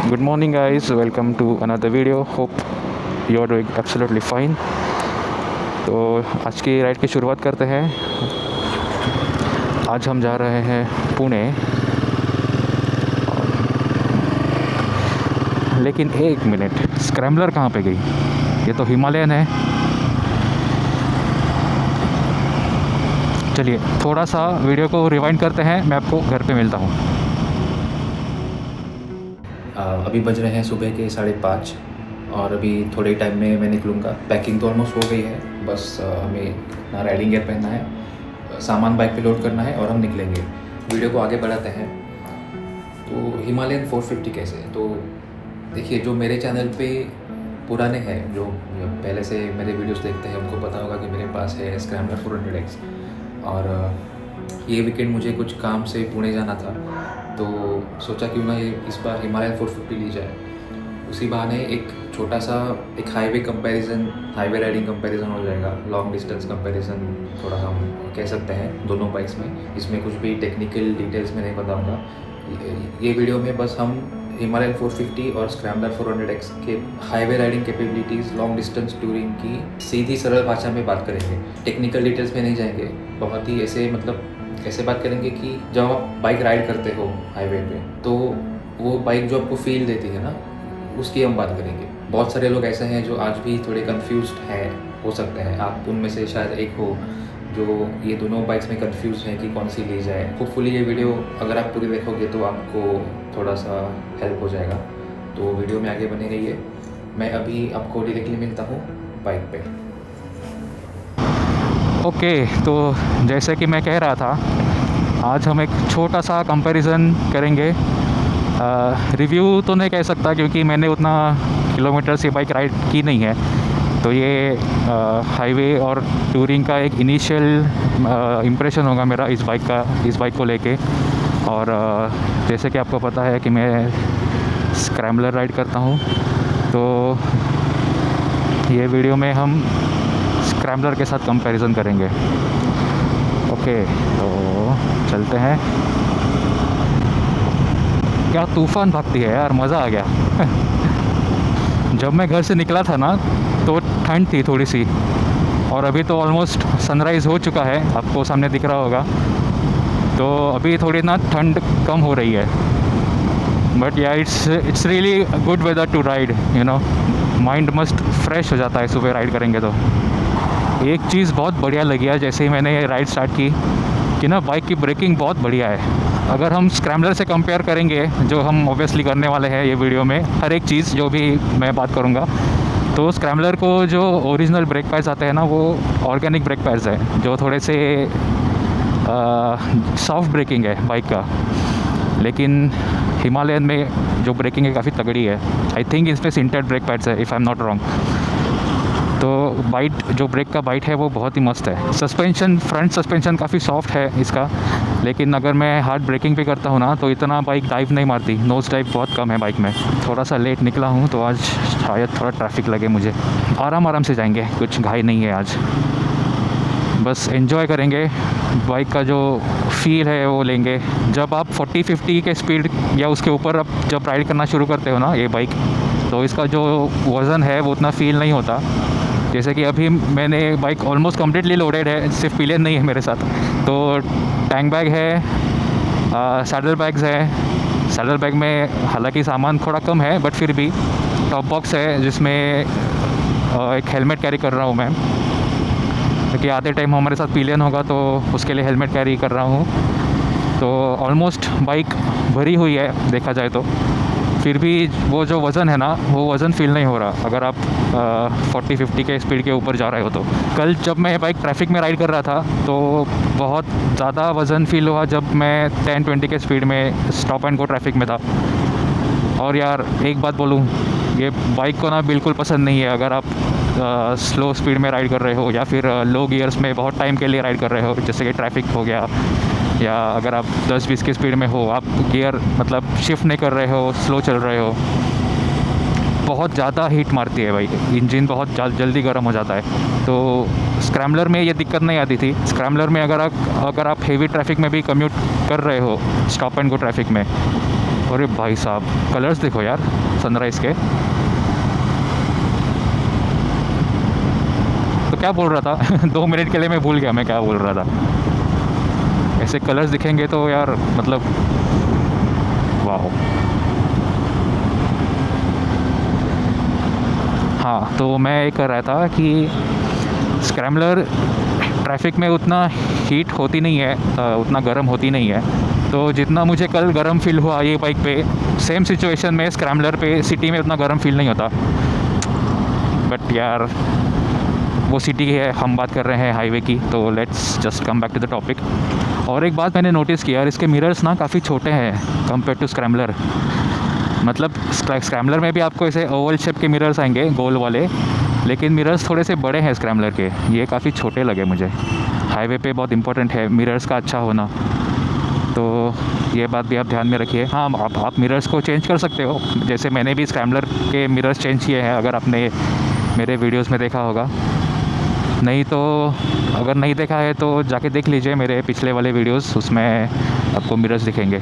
Good morning, guys. Welcome to another video. Hope you are doing absolutely fine. तो आज की ride की शुरुआत करते हैं। आज हम जा रहे हैं पुणे, लेकिन एक मिनट, स्क्रैम्बलर कहाँ पे गई? ये तो हिमालयन है। चलिए थोड़ा सा वीडियो को रिवाइंड करते हैं, मैं आपको घर पे मिलता हूँ। अभी बज रहे हैं सुबह के 5:30 और अभी थोड़े टाइम में मैं निकलूँगा। पैकिंग तो ऑलमोस्ट हो गई है, बस हमें अपना राइडिंग गियर पहनना है, सामान बाइक पे लोड करना है और हम निकलेंगे। वीडियो को आगे बढ़ाते हैं। तो हिमालयन 450 कैसे? तो देखिए, जो मेरे चैनल पे पुराने हैं, जो पहले से मेरे वीडियोस देखते हैं, उनको पता होगा कि मेरे पास है स्क्रैम्बलर 400X। और ये वीकेंड मुझे कुछ काम से पुणे जाना था, तो सोचा क्यों ना ये इस बार हिमालयन 450 ली जाए। उसी बहाने एक छोटा सा एक हाईवे राइडिंग कंपैरिजन हो जाएगा, लॉन्ग डिस्टेंस कंपैरिजन थोड़ा हम कह सकते हैं दोनों बाइक्स में। इसमें कुछ भी टेक्निकल डिटेल्स में नहीं बताऊंगा। ये वीडियो में बस हम हिमालयन 450 और स्क्रैम्बलर 400X के highway riding capabilities, long distance touring की सीधी सरल भाषा में बात करेंगे। टेक्निकल डिटेल्स में नहीं जाएंगे। बहुत ही ऐसे ऐसे बात करेंगे कि जब आप बाइक राइड करते हो हाईवे पे, तो वो बाइक जो आपको फील देती है ना, उसकी हम बात करेंगे। बहुत सारे लोग ऐसे हैं जो आज भी थोड़े कंफ्यूज्ड हैं, हो सकते हैं आप उनमें से शायद एक हो, जो ये दोनों बाइक्स में कंफ्यूज हैं कि कौन सी ली जाए। होपफुली ये वीडियो अगर आप पूरी देखोगे तो आपको थोड़ा सा हेल्प हो जाएगा। तो वीडियो में आगे बने रहिए। मैं अभी आपको डायरेक्टली मिलता हूँ बाइक पे। ओके, तो जैसे कि मैं कह रहा था, आज हम एक छोटा सा कंपैरिजन करेंगे। रिव्यू तो नहीं कह सकता क्योंकि मैंने उतना किलोमीटर्स ये बाइक राइड की नहीं है। तो ये हाईवे और टूरिंग का एक इनिशियल इम्प्रेशन होगा मेरा इस बाइक को लेके। और जैसे कि आपको पता है कि मैं स्क्रैम्बलर राइड करता हूँ, तो ये वीडियो में हम स्क्रैम्बलर के साथ कंपैरिजन करेंगे। ओके, तो चलते हैं। क्या तूफ़ान भागती है यार, मज़ा आ गया। जब मैं घर से निकला था ना, तो ठंड थी थोड़ी सी, और अभी तो ऑलमोस्ट सनराइज़ हो चुका है, आपको सामने दिख रहा होगा। तो अभी थोड़ी ना ठंड कम हो रही है। But yeah it's really good weather to ride, you know. Mind मस्त फ्रेश हो जाता है सुबह राइड करेंगे तो। एक चीज़ बहुत बढ़िया लगी है जैसे ही मैंने राइड स्टार्ट की, कि ना बाइक की ब्रेकिंग बहुत बढ़िया है। अगर हम स्क्रैम्बलर से कंपेयर करेंगे, जो हम ऑब्वियसली करने वाले हैं ये वीडियो में, हर एक चीज़ जो भी मैं बात करूँगा, तो स्क्रैम्बलर को जो ओरिजिनल ब्रेक पैड्स आते हैं ना, वो ऑर्गेनिक ब्रेक पैड्स हैं, जो थोड़े से सॉफ्ट ब्रेकिंग है बाइक का। लेकिन हिमालयन में जो ब्रेकिंग है काफ़ी तगड़ी है। आई थिंक इसमें सिंटेड ब्रेक पैड्स है, if I am not wrong. तो जो ब्रेक का बाइट है वो बहुत ही मस्त है। सस्पेंशन, फ्रंट सस्पेंशन काफ़ी सॉफ्ट है इसका, लेकिन अगर मैं हार्ड ब्रेकिंग पे करता हूँ ना, तो इतना बाइक डाइव नहीं मारती। नोज डाइव बहुत कम है बाइक में। थोड़ा सा लेट निकला हूँ, तो आज शायद थोड़ा ट्रैफिक लगे मुझे। आराम से जाएंगे, कुछ घाई नहीं है आज, बस एंजॉय करेंगे। बाइक का जो फील है वो लेंगे। जब आप 40-50 के स्पीड या उसके ऊपर आप जब राइड करना शुरू करते हो ना ये बाइक, तो इसका जो वज़न है वो उतना फील नहीं होता। जैसे कि अभी मैंने बाइक ऑलमोस्ट कम्प्लीटली लोडेड है, सिर्फ पिलियन नहीं है मेरे साथ। तो टैंक बैग है, सैडल बैग्स है। सैडल बैग में हालांकि सामान थोड़ा कम है, बट फिर भी टॉप बॉक्स है जिसमें एक हेलमेट कैरी कर रहा हूँ मैं, क्योंकि आधे टाइम हमारे साथ पिलियन होगा, तो उसके लिए हेलमेट कैरी कर रहा हूँ। तो ऑलमोस्ट बाइक भरी हुई है देखा जाए तो, फिर भी वो जो वज़न है ना, वो वज़न फील नहीं हो रहा अगर आप 40-50 के स्पीड के ऊपर जा रहे हो तो। कल जब मैं बाइक ट्रैफिक में राइड कर रहा था, तो बहुत ज़्यादा वज़न फील हुआ जब मैं 10-20 के स्पीड में स्टॉप एंड गो ट्रैफिक में था। और यार एक बात बोलूँ, ये बाइक को ना बिल्कुल पसंद नहीं है अगर आप स्लो स्पीड में राइड कर रहे हो, या फिर लो गियर्स में बहुत टाइम के लिए राइड कर रहे हो, जैसे कि ट्रैफिक हो गया, या अगर आप 10-20 की स्पीड में हो, आप गियर मतलब शिफ्ट नहीं कर रहे हो, स्लो चल रहे हो, बहुत ज़्यादा हीट मारती है भाई। इंजन बहुत जल्दी गर्म हो जाता है। तो स्क्रैम्बलर में ये दिक्कत नहीं आती थी। स्क्रैम्बलर में अगर आप हेवी ट्रैफिक में भी कम्यूट कर रहे हो, स्टॉप एंड गो ट्रैफिक में, अरे भाई साहब, कलर्स देखो यार सनराइज़ के। तो क्या बोल रहा था 2 मिनट के लिए मैं भूल गया मैं क्या बोल रहा था। ऐसे कलर्स दिखेंगे तो यार मतलब वाह। हाँ, तो मैं ये कर रहा था कि स्क्रैम्बलर ट्रैफिक में उतना हीट होती नहीं है, उतना गर्म होती नहीं है। तो जितना मुझे कल गर्म फील हुआ ये बाइक पे, सेम सिचुएशन में स्क्रैम्बलर पे सिटी में उतना गर्म फील नहीं होता। बट यार वो सिटी है, हम बात कर रहे हैं हाईवे की, तो let's just come back to the topic. और एक बात मैंने नोटिस किया यार, इसके मिरर्स ना काफ़ी छोटे हैं कंपेयर टू स्क्रैम्बलर। मतलब स्क्रैम्बलर में भी आपको ऐसे ओवल शेप के मिरर्स आएंगे, गोल वाले, लेकिन मिरर्स थोड़े से बड़े हैं स्क्रैम्बलर के, ये काफ़ी छोटे लगे मुझे। हाईवे पे बहुत इंपॉर्टेंट है मिरर्स का अच्छा होना, तो ये बात भी आप ध्यान में रखिए। हाँ, आप मिरर्स को चेंज कर सकते हो, जैसे मैंने भी स्क्रैम्बलर के मिरर्स चेंज किए हैं, अगर आपने मेरे वीडियोस में देखा होगा। नहीं तो अगर नहीं देखा है तो जाके देख लीजिए मेरे पिछले वाले वीडियोस, उसमें आपको मिरर्स दिखेंगे।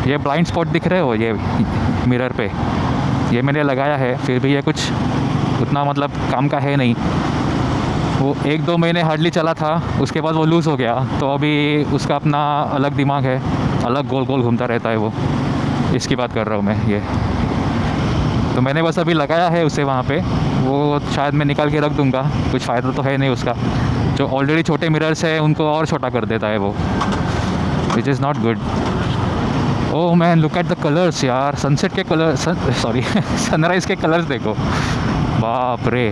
ये ब्लाइंड स्पॉट दिख रहे हो ये मिरर पे, ये मैंने लगाया है, फिर भी ये कुछ उतना मतलब काम का है नहीं। वो 1-2 महीने हार्डली चला था, उसके बाद वो लूज़ हो गया, तो अभी उसका अपना अलग दिमाग है, अलग गोल गोल घूमता रहता है वो। इसकी बात कर रहा हूँ मैं। ये तो मैंने बस अभी लगाया है उसे वहाँ पे, वो शायद मैं निकाल के रख दूँगा, कुछ फ़ायदा तो है नहीं उसका। जो ऑलरेडी छोटे मिरर्स हैं उनको और छोटा कर देता है वो, which is not good. Oh man, look at the colours यार, सनसेट के कलर, सॉरी सनराइज़ के कलर्स देखो, बाप रे।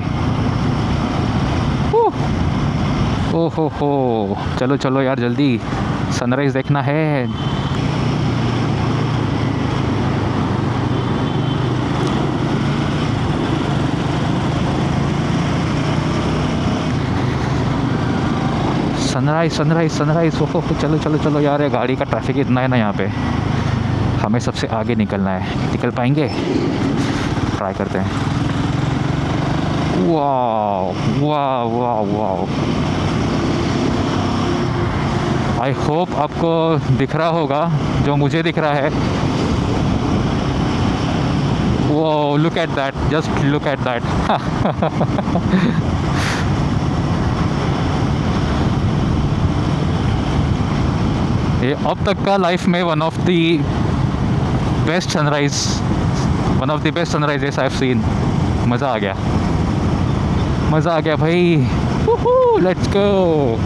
ओह हो, चलो चलो यार जल्दी, सनराइज़ देखना है। सनराइज़ सनराइज़ सनराइज़, ओहो चलो चलो चलो यार, ये गाड़ी का ट्रैफिक इतना है ना यहाँ पे, हमें सबसे आगे निकलना है। निकल पाएंगे? ट्राई करते हैं। वाह वाह वाह वाह, आई होप आपको दिख रहा होगा जो मुझे दिख रहा है। वो look at that, just look at that. ये अब तक का लाइफ में one of the best sunrise, one of the best sunrises I have seen. मज़ा आ गया, मज़ा आ गया भाई, लेट्स गो।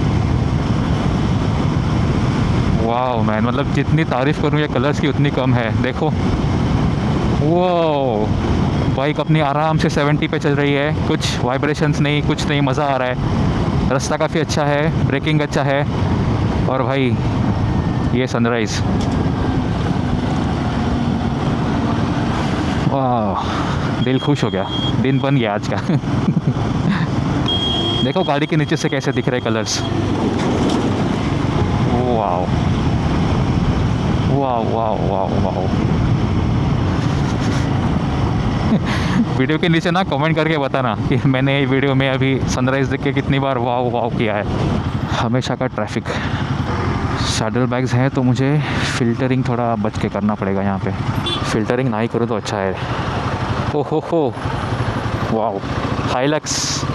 वाह मैन, मतलब जितनी तारीफ़ करूँ ये कलर्स की उतनी कम है। देखो वो बाइक अपनी आराम से 70 पे चल रही है, कुछ वाइब्रेशंस नहीं, कुछ नहीं, मज़ा आ रहा है। रास्ता काफ़ी अच्छा है, ब्रेकिंग अच्छा है, और भाई ये सनराइज़, वाह, दिल खुश हो गया, दिन बन गया आज का। देखो गाड़ी के नीचे से कैसे दिख रहे कलर्स, वाह वाह वाह वाह वाह। वीडियो के नीचे ना कमेंट करके बताना कि मैंने ये वीडियो में अभी सनराइज़ देख के कितनी बार वाह वाह किया है। हमेशा का ट्रैफिक, सैडल बैग्स हैं तो मुझे फ़िल्टरिंग थोड़ा बच के करना पड़ेगा यहाँ पे। फ़िल्टरिंग ना ही करूँ तो अच्छा है। ओहो हो, वाह, हाइलक्स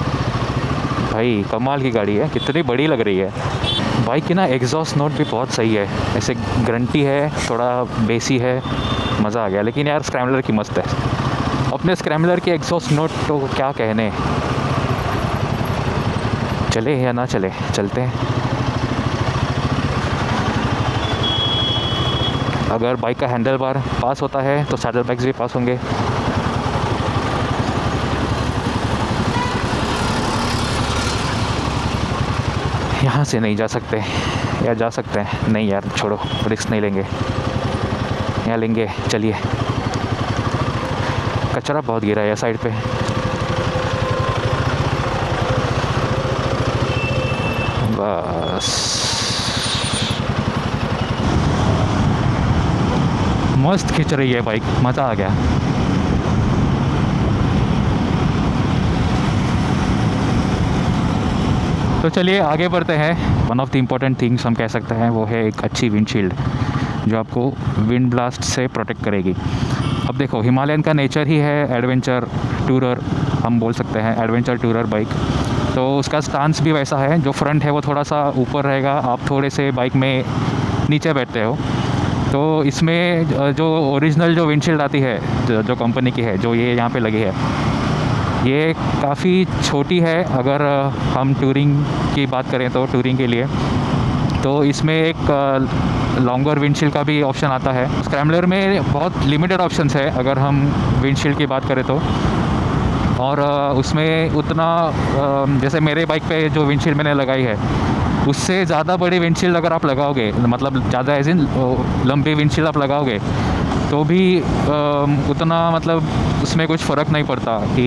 भाई कमाल की गाड़ी है, कितनी बड़ी लग रही है। बाइक की ना एग्जॉस्ट नोट भी बहुत सही है, ऐसे ग्रंटी है, थोड़ा बेसी है, मज़ा आ गया। लेकिन यार स्क्रैम्बलर की मस्त है, अपने स्क्रैम्बलर के एग्जॉस्ट नोट तो क्या कहने। चले या ना चले, चलते हैं। अगर बाइक का हैंडल बार पास होता है तो सैडल बैग्स भी पास होंगे। यहाँ से नहीं जा सकते, या जा सकते हैं? नहीं यार छोड़ो, रिस्क नहीं लेंगे, यहाँ लेंगे। चलिए, कचरा बहुत गिरा है साइड पे। बस मस्त खींच रही है बाइक, मज़ा आ गया। तो चलिए आगे बढ़ते हैं। One of the important things हम कह सकते हैं वो है एक अच्छी विंडशील्ड। जो आपको विंड ब्लास्ट से प्रोटेक्ट करेगी। अब देखो, हिमालयन का नेचर ही है एडवेंचर टूरर, हम बोल सकते हैं एडवेंचर टूरर बाइक। तो उसका स्टांस भी वैसा है, जो फ्रंट है वो थोड़ा सा ऊपर रहेगा, आप थोड़े से बाइक में नीचे बैठते हो। तो इसमें जो ओरिजिनल जो विंडशील्ड आती है, जो कंपनी की है, जो ये यहाँ पे लगी है, ये काफ़ी छोटी है। अगर हम टूरिंग की बात करें तो टूरिंग के लिए तो इसमें एक लॉन्गर विंडशील्ड का भी ऑप्शन आता है। स्क्रैम्बलर में बहुत लिमिटेड ऑप्शंस है अगर हम विंडशील्ड की बात करें तो, और उसमें उतना जैसे मेरे बाइक पे जो विंडशील्ड मैंने लगाई है उससे ज़्यादा बड़ी विंडशील्ड अगर आप लगाओगे, मतलब ज़्यादा एज इन लंबी विंडशील्ड आप लगाओगे तो भी उतना मतलब उसमें कुछ फ़र्क नहीं पड़ता कि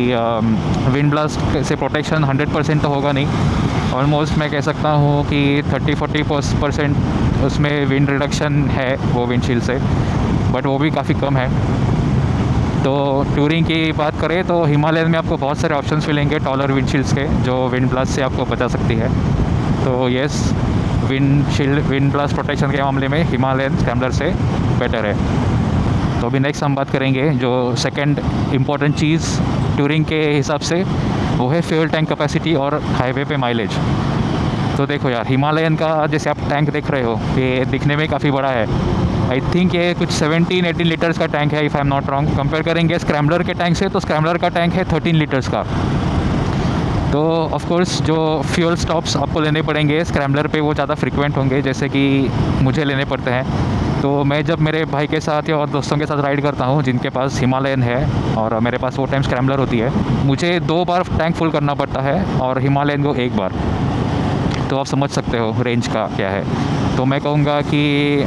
विंड ब्लास्ट से प्रोटेक्शन 100% तो होगा नहीं। ऑलमोस्ट मैं कह सकता हूँ कि 30-40% उसमें विंड रिडक्शन है वो विंडशील्ड से, बट वो भी काफ़ी कम है। तो टूरिंग की बात करें तो हिमालयन में आपको बहुत सारे ऑप्शंस मिलेंगे टॉलर विंडशील्ड्स के, जो विंड ब्लास्ट से आपको बचा सकती है। तो यस, विंड ब्लास्ट प्रोटेक्शन के मामले में हिमालयन स्क्रैम्बलर से बेटर है। तो अभी नेक्स्ट हम बात करेंगे जो सेकंड इम्पॉर्टेंट चीज़ टूरिंग के हिसाब से, वो है फ्यूल टैंक कैपेसिटी और हाईवे पे माइलेज। तो देखो यार, हिमालयन का जैसे आप टैंक देख रहे हो, ये दिखने में काफ़ी बड़ा है। आई थिंक ये कुछ 17-18 लीटर्स का टैंक है, if I am not wrong. Compare करेंगे स्क्रैम्बलर के टैंक से तो स्क्रैम्बलर का टैंक है 13 लीटर्स का। तो ऑफ कोर्स जो फ्यूल स्टॉप्स आपको लेने पड़ेंगे स्क्रैम्बलर पे वो ज़्यादा फ्रिक्वेंट होंगे, जैसे कि मुझे लेने पड़ते हैं। तो मैं जब मेरे भाई के साथ या और दोस्तों के साथ राइड करता हूँ जिनके पास हिमालयन है और मेरे पास वो टाइम स्क्रैम्बलर होती है, मुझे 2 बार टैंक फुल करना पड़ता है और हिमालयन को 1 बार। तो आप समझ सकते हो रेंज का क्या है। तो मैं कहूँगा कि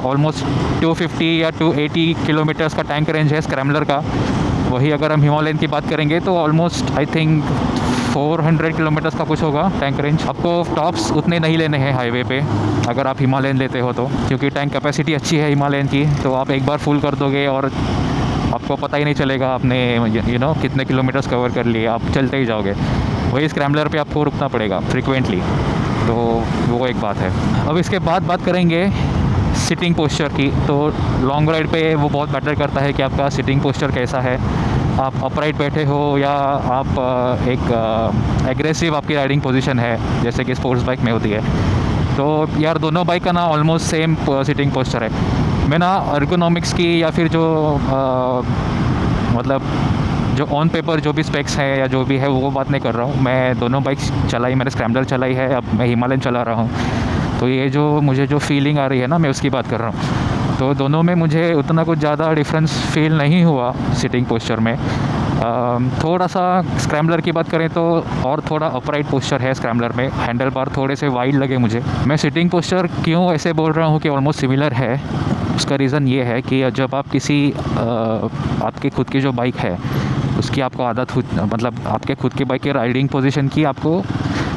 ऑलमोस्ट 250 या 280 किलोमीटर्स का टैंक रेंज है स्क्रैम्बलर का। वही अगर हम हिमालयन की बात करेंगे तो ऑलमोस्ट आई थिंक 400 किलोमीटर्स का कुछ होगा टैंक रेंज। आपको टॉप्स उतने नहीं लेने हैं हाईवे पे अगर आप हिमालयन लेते हो तो, क्योंकि टैंक कैपेसिटी अच्छी है हिमालयन की। तो आप 1 बार फुल कर दोगे और आपको पता ही नहीं चलेगा आपने कितने किलोमीटर्स कवर कर लिए, आप चलते ही जाओगे। वही स्क्रैम्बलर पे आपको रुकना पड़ेगा फ्रिक्वेंटली, तो वो एक बात है। अब इसके बाद बात करेंगे सिटिंग पोस्चर की। तो लॉन्ग राइड पे वो बहुत मैटर करता है कि आपका सिटिंग पोस्चर कैसा है, आप अपराइट बैठे हो या आप एक एग्रेसिव आपकी राइडिंग पोजीशन है जैसे कि स्पोर्ट्स बाइक में होती है। तो यार दोनों बाइक का ना ऑलमोस्ट सेम सिटिंग पोस्चर है। मैं ना अर्गोनॉमिक्स की या फिर जो मतलब जो ऑन पेपर जो भी स्पेक्स है या जो भी है वो बात नहीं कर रहा हूँ। मैं दोनों बाइक चलाई, मैंने स्क्रैम्बलर चलाई है, अब मैं हिमालयन चला रहा हूँ। तो ये जो मुझे जो फीलिंग आ रही है ना, मैं उसकी बात कर रहा हूँ। तो दोनों में मुझे उतना कुछ ज़्यादा डिफरेंस फील नहीं हुआ सिटिंग पोस्चर में। थोड़ा सा स्क्रैम्बलर की बात करें तो और थोड़ा अपराइट पोस्चर है स्क्रैम्बलर में, हैंडल बार थोड़े से वाइड लगे मुझे। मैं सिटिंग पोस्चर क्यों ऐसे बोल रहा हूँ कि ऑलमोस्ट सिमिलर है, उसका रीज़न ये है कि जब आप किसी आपकी खुद की जो बाइक है उसकी आपको आदत मतलब आपके खुद की बाइक के राइडिंग पोजीशन की, आपको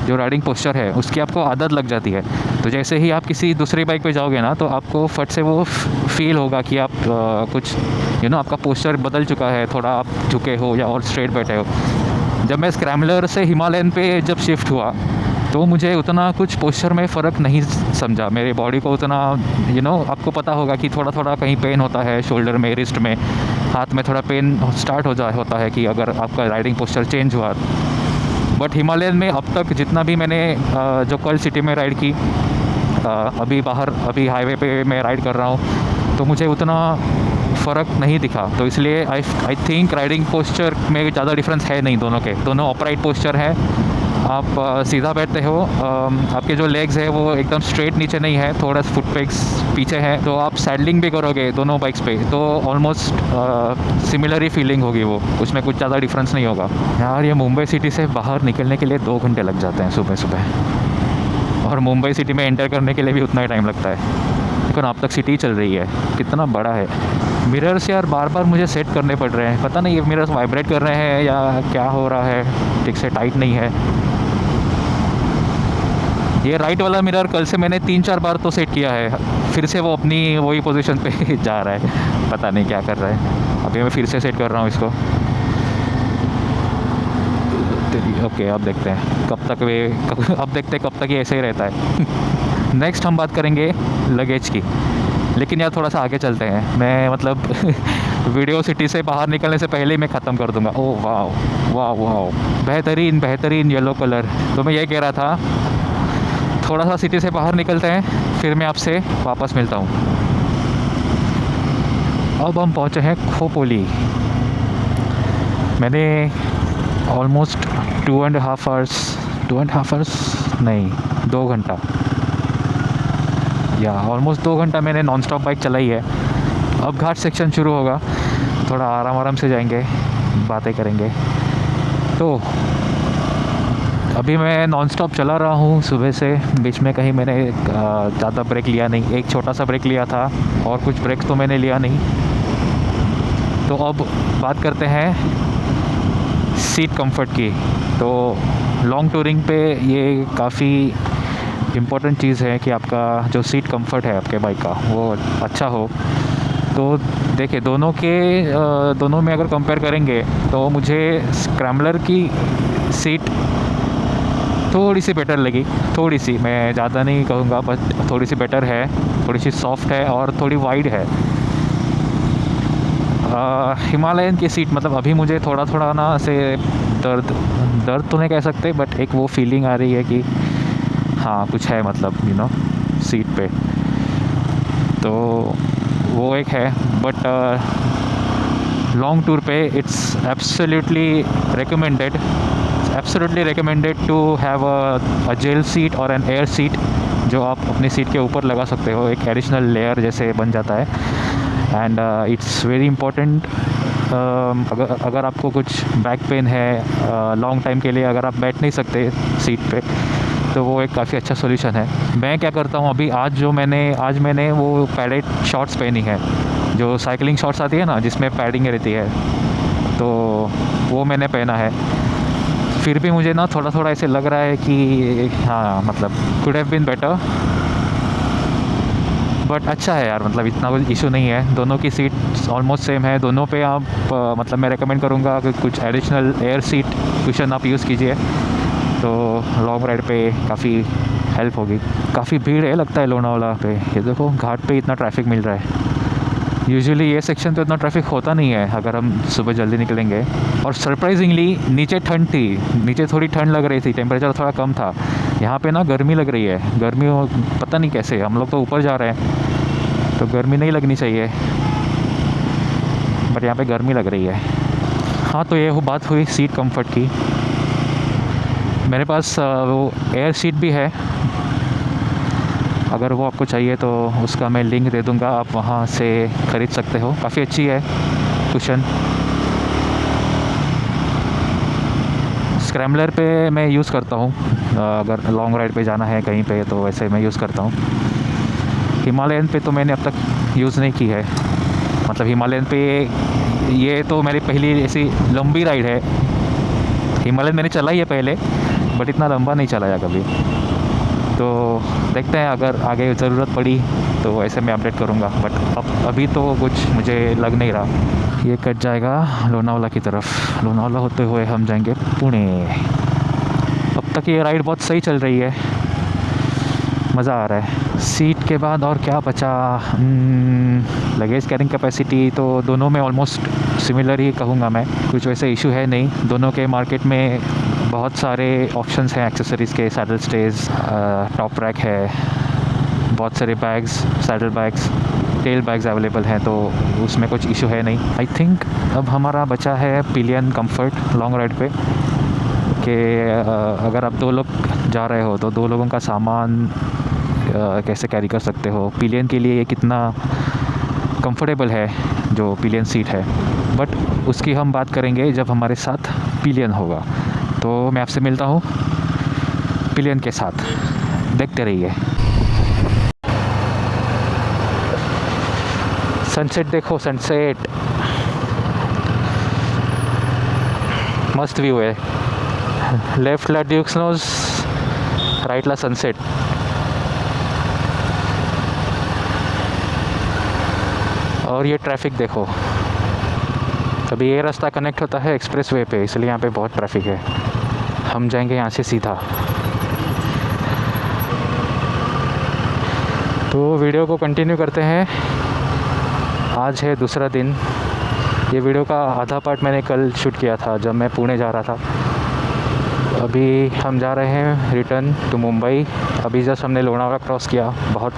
जो राइडिंग पोस्चर है उसकी आपको आदत लग जाती है। तो जैसे ही आप किसी दूसरी बाइक पे जाओगे ना, तो आपको फट से वो फील होगा कि आप कुछ आपका पोस्चर बदल चुका है, थोड़ा आप झुके हो या और स्ट्रेट बैठे हो। जब मैं स्क्रैम्बलर से हिमालयन पे जब शिफ्ट हुआ तो मुझे उतना कुछ पोस्चर में फ़र्क नहीं समझा। मेरे बॉडी को उतना आपको पता होगा कि थोड़ा थोड़ा कहीं पेन होता है, शोल्डर में, रिस्ट में, हाथ में थोड़ा पेन स्टार्ट होता है कि अगर आपका राइडिंग पोस्चर चेंज हुआ। बट हिमालयन में अब तक जितना भी मैंने जो कल सिटी में राइड की, अभी हाईवे पे मैं राइड कर रहा हूँ, तो मुझे उतना फ़र्क नहीं दिखा। तो इसलिए आई थिंक राइडिंग पोस्चर में ज़्यादा डिफरेंस है नहीं, दोनों के दोनों अपराइट पोस्चर है। आप सीधा बैठते हो, आपके जो लेग्स है वो एकदम स्ट्रेट नीचे नहीं है, थोड़ा फुट पेग्स पीछे है। तो आप सैडलिंग भी करोगे दोनों बाइक्स पे तो ऑलमोस्ट सिमिलर ही फीलिंग होगी, वो उसमें कुछ ज़्यादा डिफरेंस नहीं होगा। यार ये मुंबई सिटी से बाहर निकलने के लिए 2 घंटे लग जाते हैं सुबह सुबह, और मुंबई सिटी में एंटर करने के लिए भी उतना ही टाइम लगता है। लेकिन अब तक सिटी चल रही है, कितना बड़ा है। मिरर्स यार बार बार मुझे सेट करने पड़ रहे हैं, पता नहीं ये मिरर्स वाइब्रेट कर रहे हैं या क्या हो रहा है, ठीक से टाइट नहीं है। ये राइट वाला मिरर कल से मैंने 3-4 बार तो सेट किया है, फिर से वो अपनी वही पोजीशन पे जा रहा है, पता नहीं क्या कर रहा है। अभी मैं फिर से सेट कर रहा हूँ इसको। ओके, अब देखते हैं कब तक ये ऐसे ही रहता है। नेक्स्ट हम बात करेंगे लगेज की। लेकिन यार थोड़ा सा आगे चलते हैं, मैं मतलब वीडियो सिटी से बाहर निकलने से पहले ही मैं ख़त्म कर दूंगा। ओह वाह वाह वाह, बेहतरीन बेहतरीन येलो कलर। तो मैं ये कह रहा था, थोड़ा सा सिटी से बाहर निकलते हैं, फिर मैं आपसे वापस मिलता हूँ। अब हम पहुँचे हैं खोपोली। मैंने ऑलमोस्ट 2.5 आवर्स नहीं, 2 घंटा, या ऑलमोस्ट 2 घंटा मैंने नॉन स्टॉप बाइक चलाई है। अब घाट सेक्शन शुरू होगा, थोड़ा आराम आराम से जाएंगे, बातें करेंगे। तो अभी मैं नॉन स्टॉप चला रहा हूँ सुबह से, बीच में कहीं मैंने ज़्यादा ब्रेक लिया नहीं, एक छोटा सा ब्रेक लिया था और कुछ ब्रेक तो मैंने लिया नहीं। तो अब बात करते हैं सीट कंफर्ट की। तो लॉन्ग टूरिंग पे ये काफ़ी इम्पोर्टेंट चीज़ है कि आपका जो सीट कंफर्ट है आपके बाइक का वो अच्छा हो। तो देखिए, दोनों में अगर कंपेयर करेंगे तो मुझे स्क्रैम्बलर की सीट थोड़ी सी बेटर लगी, थोड़ी सी, मैं ज़्यादा नहीं कहूँगा, बट थोड़ी सी बेटर है, थोड़ी सी सॉफ्ट है और थोड़ी वाइड है। हिमालयन की सीट मतलब अभी मुझे थोड़ा थोड़ा ना ऐसे दर्द तो नहीं कह सकते, बट एक वो फीलिंग आ रही है कि हाँ कुछ है, मतलब सीट पे। तो वो एक है, बट लॉन्ग टूर पे it's absolutely recommended to have a gel seat और एन एयर सीट, जो आप अपनी सीट के ऊपर लगा सकते हो, एक एडिशनल लेयर जैसे बन जाता है। And it's very important. अगर आपको कुछ बैक पेन है लॉन्ग टाइम के लिए, अगर आप बैठ नहीं सकते सीट पे, तो वो एक काफ़ी अच्छा सोल्यूशन है। मैं क्या करता हूँ अभी, आज मैंने वो पैडेड शॉर्ट्स पहनी है, जो साइकिलिंग शॉर्ट्स आती है ना, जिसमें पैडिंग रहती है, तो वो मैंने पहना है। फिर भी मुझे ना थोड़ा थोड़ा ऐसे लग रहा है कि हाँ, मतलब could have been better, but अच्छा है यार, मतलब इतना कोई इशू नहीं है। दोनों की सीट ऑलमोस्ट सेम है, दोनों पे आप मतलब मैं रेकमेंड करूँगा कि कुछ एडिशनल एयर सीट कुशन आप यूज़ कीजिए, तो लॉन्ग राइड पे काफ़ी हेल्प होगी। काफ़ी भीड़ है लगता है लोनावाला पे, ये देखो घाट पे इतना ट्रैफिक मिल रहा है। यूजुअली ये सेक्शन पे इतना ट्रैफिक होता नहीं है अगर हम सुबह जल्दी निकलेंगे। और सरप्राइजिंगली नीचे ठंड थी, नीचे थोड़ी ठंड लग रही थी, टेम्परेचर थोड़ा कम था। यहाँ पे ना गर्मी लग रही है, गर्मी पता नहीं कैसे, हम लोग तो ऊपर जा रहे हैं तो गर्मी नहीं लगनी चाहिए, बट यहाँ पे गर्मी लग रही है। हाँ, तो ये बात हुई सीट कंफर्ट की। मेरे पास वो एयर सीट भी है, अगर वो आपको चाहिए तो उसका मैं लिंक दे दूँगा, आप वहाँ से ख़रीद सकते हो। काफ़ी अच्छी है कुशन। स्क्रैम्बलर पे मैं यूज़ करता हूँ, अगर लॉन्ग राइड पे जाना है कहीं पे तो वैसे मैं यूज़ करता हूँ। हिमालयन पे तो मैंने अब तक यूज़ नहीं की है, मतलब हिमालयन पे ये तो मेरी पहली ऐसी लंबी राइड है। हिमालयन मैंने चलाई है पहले, बट इतना लंबा नहीं चलाया कभी। तो देखते हैं, अगर आगे ज़रूरत पड़ी तो ऐसे मैं अपडेट करूँगा, बट अभी तो कुछ मुझे लग नहीं रहा। ये कट जाएगा लोनावाला की तरफ, लोनावाला होते हुए हम जाएंगे पुणे। अब तक ये राइड बहुत सही चल रही है, मज़ा आ रहा है। सीट के बाद और क्या बचा, लगेज कैरिंग कैपेसिटी तो दोनों में ऑलमोस्ट सिमिलर ही कहूँगा मैं, कुछ वैसे इशू है नहीं। दोनों के मार्केट में बहुत सारे ऑप्शंस हैं एक्सेसरीज़ के, सैडल स्टेज, टॉप रैक है, बहुत सारे bags, saddle bags, tail bags available हैं, तो उसमें कुछ इशू है नहीं। आई थिंक अब हमारा बचा है पिलियन कंफर्ट लॉन्ग राइड पे, कि अगर आप 2 लोग जा रहे हो तो 2 लोगों का सामान कैसे कैरी कर सकते हो। पिलियन के लिए ये कितना कंफर्टेबल है जो पिलियन सीट है, बट उसकी हम बात करेंगे जब हमारे साथ पिलियन होगा। तो मैं आपसे मिलता हूँ पिलियन के साथ, देखते रहिए। सनसेट देखो, सनसेट मस्त व्यू है। लेफ्टला ड्यूक्स नोज, राइटला सनसेट। और ये ट्रैफिक देखो, अभी ये रास्ता कनेक्ट होता है एक्सप्रेस वे पे, इसलिए यहाँ पे बहुत ट्रैफिक है। हम जाएंगे यहाँ से सीधा। तो वीडियो को कंटिन्यू करते हैं। आज है दूसरा दिन। ये वीडियो का आधा पार्ट मैंने कल शूट किया था जब मैं पुणे जा रहा था। अभी हम जा रहे हैं रिटर्न टू मुंबई। अभी जस्ट हमने लोनावला क्रॉस किया, बहुत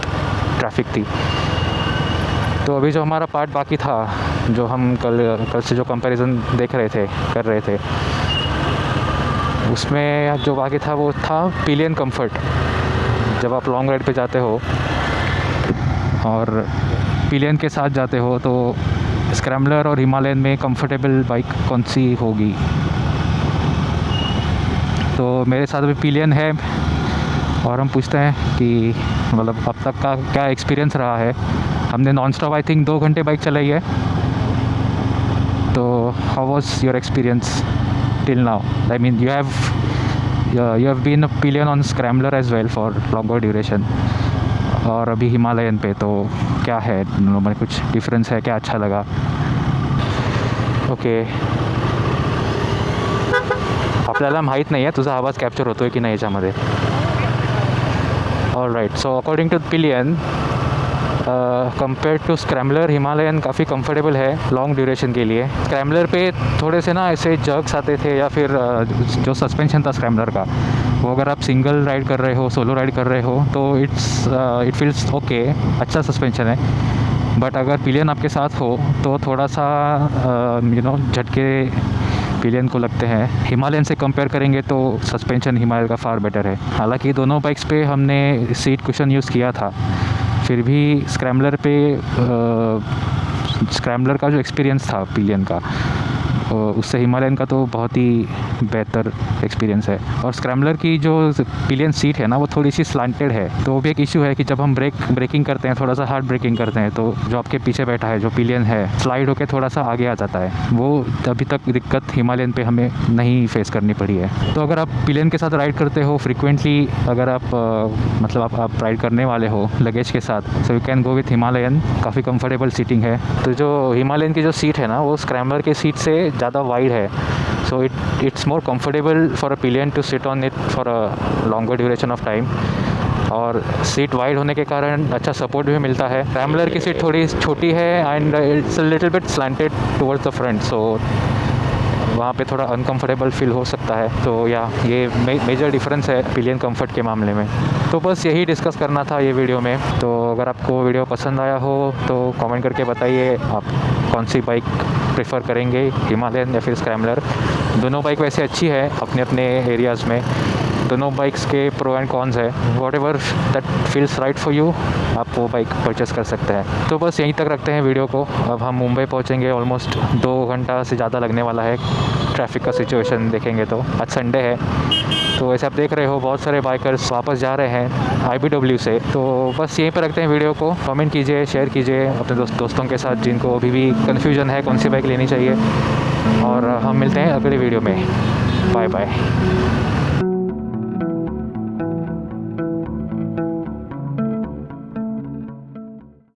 ट्रैफिक थी। तो अभी जो हमारा पार्ट बाकी था, जो हम कल से जो कंपैरिजन कर रहे थे, उसमें जो बाकी था वो था पिलियन कंफर्ट। जब आप लॉन्ग राइड पे जाते हो और पिलियन के साथ जाते हो तो स्क्रैम्बलर और हिमालयन में कंफर्टेबल बाइक कौन सी होगी। तो मेरे साथ अभी पिलियन है और हम पूछते हैं कि मतलब अब तक का क्या एक्सपीरियंस रहा है। हमने नॉन स्टॉप आई थिंक 2 घंटे बाइक चलाई है। तो how was your experience till now? I mean you have been a pillion on Scrambler as well for longer duration, और अभी हिमालयन पे। तो क्या है में कुछ डिफरेंस है क्या? अच्छा लगा? ओके, आपल्याला माहीत नाही आहे तुझा आवाज कॅप्चर होतो आहे की नाही याच्यामध्ये. All right, so according to pillion compare to Scrambler, Himalayan काफ़ी कंफर्टेबल है लॉन्ग ड्यूरेशन के लिए। स्क्रैम्बलर पे थोड़े से ना ऐसे जर्क्स आते थे, या फिर जो सस्पेंशन था स्क्रैम्बलर का, वो अगर आप सिंगल राइड कर रहे हो, सोलो राइड कर रहे हो तो इट फील्स ओके, अच्छा सस्पेंशन है। बट अगर पिलियन आपके साथ हो तो थोड़ा सा झटके पिलियन को लगते हैं। हिमालयन से कंपेयर करेंगे तो सस्पेंशन हिमालय का फार बेटर है। हालांकि दोनों बाइक्स पे हमने सीट कुशन यूज़ किया था, फिर भी स्क्रैम्बलर का जो एक्सपीरियंस था पिलियन का, उससे हिमालयन का तो बहुत ही बेहतर एक्सपीरियंस है। और स्क्रैम्बलर की जो पिलियन सीट है ना, वो थोड़ी सी स्लांटेड है। तो वो भी एक इशू है कि जब हम ब्रेकिंग करते हैं, थोड़ा सा हार्ड ब्रेकिंग करते हैं, तो जो आपके पीछे बैठा है जो पिलियन है, स्लाइड होकर थोड़ा सा आगे आ जाता है। वो अभी तक दिक्कत हिमालयन पे हमें नहीं फेस करनी पड़ी है। तो अगर आप पिलियन के साथ राइड करते हो फ्रिक्वेंटली, अगर आप आप राइड करने वाले हो लगेज के साथ, so you can go with Himalayan. काफ़ी कंफर्टेबल सीटिंग है। तो जो हिमालयन की जो सीट है ना, वो स्क्रैम्बलर के सीट से ज़्यादा वाइड है। So it's more comfortable for a pillion to sit on it for a longer duration of time. और सीट वाइड होने के कारण अच्छा सपोर्ट भी मिलता है। स्क्रैम्बलर की सीट थोड़ी छोटी है and it's a little bit slanted towards the front, so वहाँ पे थोड़ा अनकंफर्टेबल फील हो सकता है। तो ये मेजर डिफरेंस है पिलियन कंफर्ट के मामले में। तो बस यही डिस्कस करना था ये वीडियो में। तो अगर आपको वीडियो पसंद आया हो तो कमेंट करके बताइए आप कौन सी बाइक प्रेफर करेंगे, हिमालयन या फिर स्क्रैम्बलर। दोनों बाइक वैसे अच्छी है अपने अपने एरियाज़ में। दोनों बाइक्स के प्रो एंड कॉन्स है। What ever that feels right for you, आप वो बाइक परचेस कर सकते हैं। तो बस यहीं तक रखते हैं वीडियो को। अब हम मुंबई पहुंचेंगे, ऑलमोस्ट 2 घंटा से ज़्यादा लगने वाला है। ट्रैफिक का सिचुएशन देखेंगे तो आज संडे है, तो वैसे आप देख रहे हो बहुत सारे बाइकर्स वापस जा रहे हैं IBW से। तो बस यहीं पर रखते हैं वीडियो को। कमेंट कीजिए, शेयर कीजिए अपने दोस्तों के साथ जिनको अभी भी कन्फ्यूजन है कौन सी बाइक लेनी चाहिए। और हम मिलते हैं अगले वीडियो में। Bye bye.